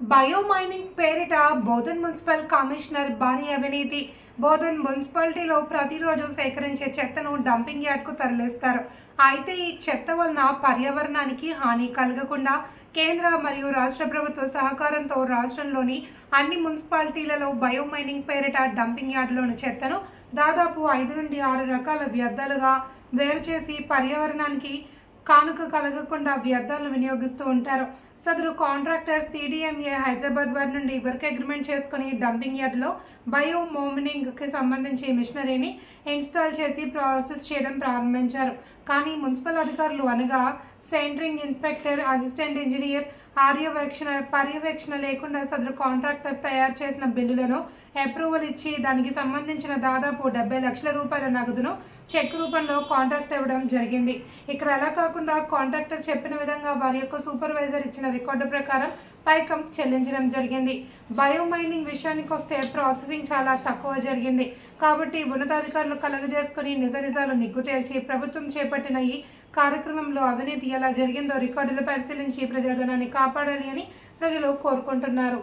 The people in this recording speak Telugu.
బయోమైనింగ్ పేరిట బోధన్ మున్సిపల్ కమిషనర్ భారీ అవినీతి. బోధన్ మున్సిపాలిటీలో ప్రతిరోజు సేకరించే చెత్తను డంపింగ్ యార్డ్కు తరలిస్తారు. అయితే ఈ చెత్త వలన పర్యావరణానికి హాని కలగకుండా కేంద్ర మరియు రాష్ట్ర ప్రభుత్వ సహకారంతో రాష్ట్రంలోని అన్ని మున్సిపాలిటీలలో బయోమైనింగ్ పేరిట డంపింగ్ యార్డులోని చెత్తను దాదాపు 5 నుండి 6 రకాల వ్యర్థాలుగా వేరు చేసి పర్యావరణానికి కానుక కలగకుండా వ్యర్థాలను వినియోగిస్తూ ఉంటారు. సదరు కాంట్రాక్టర్ సిడిఎంఏ హైదరాబాద్ వారి నుండి వర్క్ అగ్రిమెంట్ చేసుకుని డంపింగ్ యార్డ్లో బయోమైనింగ్కి సంబంధించి మిషనరీని ఇన్స్టాల్ చేసి ప్రాసెస్ చేయడం ప్రారంభించారు. కానీ మున్సిపల్ అధికారులు అనగా సెంటరింగ్ ఇన్స్పెక్టర్, అసిస్టెంట్ ఇంజనీర్ పర్యవేక్షణ లేకుండా సదరు కాంట్రాక్టర్ తయారు చేసిన బిల్లులను అప్రూవల్ ఇచ్చి దానికి సంబంధించిన దాదాపు 70 లక్షల రూపాయల నగదును చెక్ రూపంలో కాంట్రాక్ట్ ఇవ్వడం జరిగింది. ఇక్కడ అలా కాకుండా కాంట్రాక్టర్ చెప్పిన విధంగా వారి యొక్క సూపర్వైజర్ ఇచ్చిన రికార్డు ప్రకారం పైకం చెల్లించడం జరిగింది. బయోమైనింగ్ విషయానికి వస్తే ప్రాసెసింగ్ చాలా తక్కువ జరిగింది. కాబట్టి ఉన్నతాధికారులు కలగజేసుకుని నిజాలు నిగ్గు తేల్చి ప్రభుత్వం చేపట్టిన ఈ కార్యక్రమంలో అవినీతి ఎలా జరిగిందో రికార్డులు పరిశీలించి ప్రజాధనాన్ని కాపాడాలి అని ప్రజలు కోరుకుంటున్నారు.